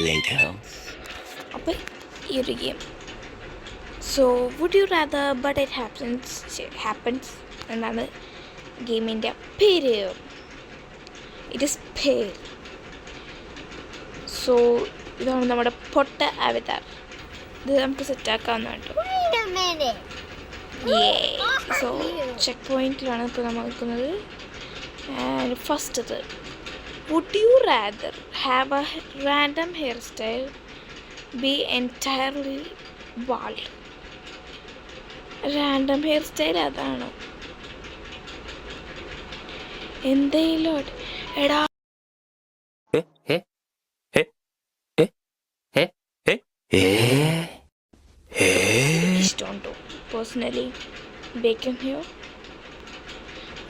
later. അപ്പോൾ ഈ ഒരു game so would you rather but it happens എന്നാണ് ഗെയിമിൻ്റെ പേര്. ഇറ്റ് ഇസ് പേര്. സോ ഇതാണ് നമ്മുടെ പൊട്ട അവതാർ. ഇത് നമുക്ക് സെറ്റാക്കാവുന്നതാണ്. സോ ചെക്ക് പോയിന്റിലാണ് ഇപ്പോൾ നമ്മൾ നിൽക്കുന്നത്. ആൻഡ് ഫസ്റ്റത്, would you rather have a random hair style be entirely bald? Random hair style അതാണോ? എന്തെങ്കിലും എടാ ഇഷ്ടമുണ്ടോ personally bacon hair?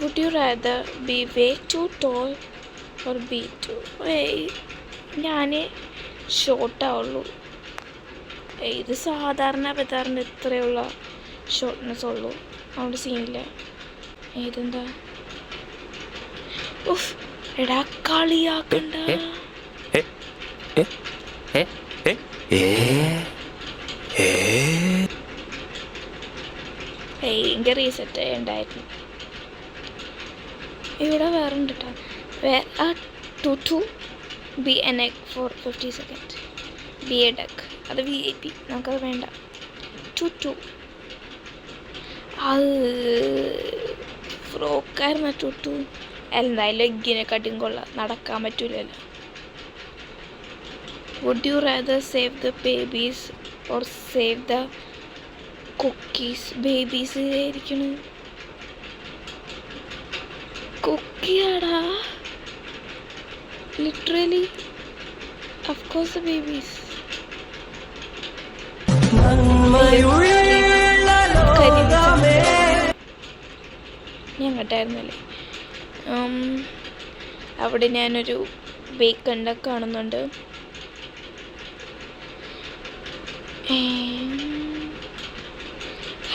Would you rather be way too tall or be too? ഞാൻ ഷോർട്ടാവുള്ളൂ. ഇത് സാധാരണ അവതാറിന് ഇത്രയുള്ള ഷോർട്ട്നെസ് ഉള്ളൂ, അവിടെ സീനില്ല. ഇതെന്താ? ഉഫ്, എടാ കളിയാക്കണ്ട. എൻ്റെ റീസെറ്റ് ഉണ്ടായിരുന്നു. ഇവിടെ വേറെ ഉണ്ട് കേട്ടോ. To be an egg for 50 second. Be a duck, അത് VIP, നമുക്കത് വേണ്ട. ടു അത് ഫ്രോക്കായിരുന്നു. ടു എന്തായാലും ലെഗിനെക്കാട്ടിയും കൊള്ളാം, നടക്കാൻ പറ്റൂലല്ലോ. Would you rather save the babies or save the cookies? Babies ആയിരിക്കണം. കുക്കിയാടാ, literally of course the babies. ഞാൻ കേട്ടായിരുന്നല്ലേ. അവിടെ ഞാനൊരു ബേക്കണ്ട കാണുന്നുണ്ട്.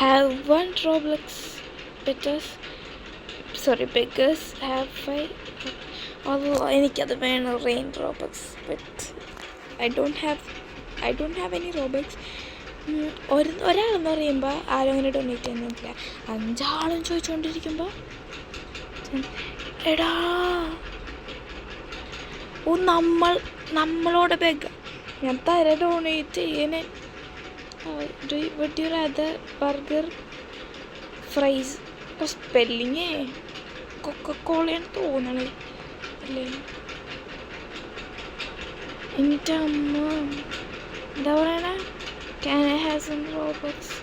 Have one Roblox beggars have 5. although എനിക്കത് വേണം rain Robux, but I don't have any Robux. ഒരാളെന്ന് പറയുമ്പോൾ ആരും അങ്ങനെ ഡൊണേറ്റ് ചെയ്യുന്നില്ല. 5 ആളും ചോദിച്ചുകൊണ്ടിരിക്കുമ്പോൾ എടാ നമ്മളോട് ബെഗ ഞാൻ തര ഡൊണേറ്റ് ചെയ്യണേ. Would you rather burger fries? സ്പെല്ലിങ്ങേ കൊക്കക്കോളയാണ് തോന്നണത് അല്ലേ? എൻ്റെ അമ്മ എന്താ പറയണ? Can I have some Robux?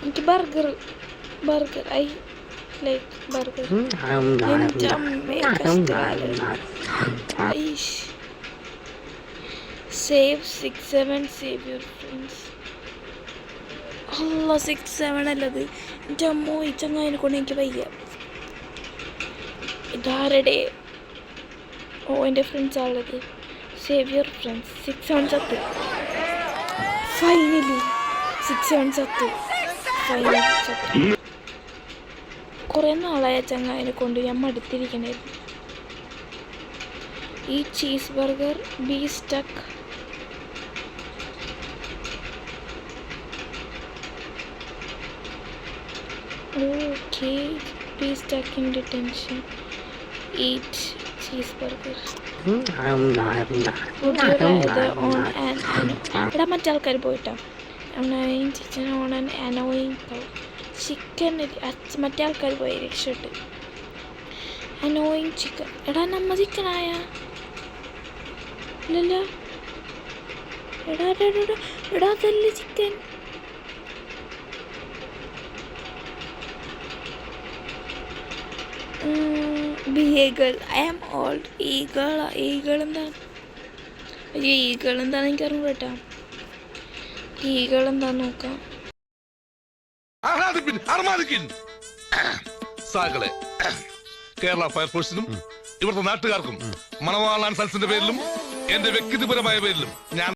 എനിക്ക് ബർഗർ ഐ ലൈക്ക് ബർഗർ. എൻ്റെ അമ്മയെ സേവ് 6-7 സേവ് യുവർ ഫ്രണ്ട്സ്. അല്ല 6-7 അല്ലത്. എൻ്റെ അമ്മോ, ഈ ചങ്ങാതിനെ കൊണ്ട് എനിക്ക് വയ്യ. ഇതാരുടെ? ഓ, എൻ്റെ ഫ്രണ്ട്സാണുള്ളത്. Save your friends. 6-7 ചത്തു. ഫൈനലി 6-7 ചത്തു. കുറേ നാളായ ചങ്ങാതിനെ കൊണ്ട് ഞാൻ മടുത്തിരിക്കണായിരുന്നു. ഈ cheese burger B stuck. Okay, be stuck in detention. Eat cheeseburger. Would you rather on an എടാ മറ്റേ ആൾക്കാർ പോയിട്ടാ annoying chicken on an annoying cow? Chicken മറ്റേ ആൾക്കാർ പോയി രക്ഷപ്പെട്ട്. annoying chicken. എടാ നമ്മ ചിക്കനായ ഇല്ലല്ലോ. എടാ അതല്ലേ chicken. Be eagle. I am old. Eagle എന്താണെന്ന് എനിക്ക് അറിഞ്ഞു കേട്ടാ. ഈഗിൾ എന്താന്ന് നോക്കാം. കേരള ഫയർഫോഴ്സിനും ഇവിടുത്തെ നാട്ടുകാർക്കും മണവാളാൻ സൽസിന്റെ പേരിലും എന്റെ വ്യക്തിപരമായ പേരിലും ഞാൻ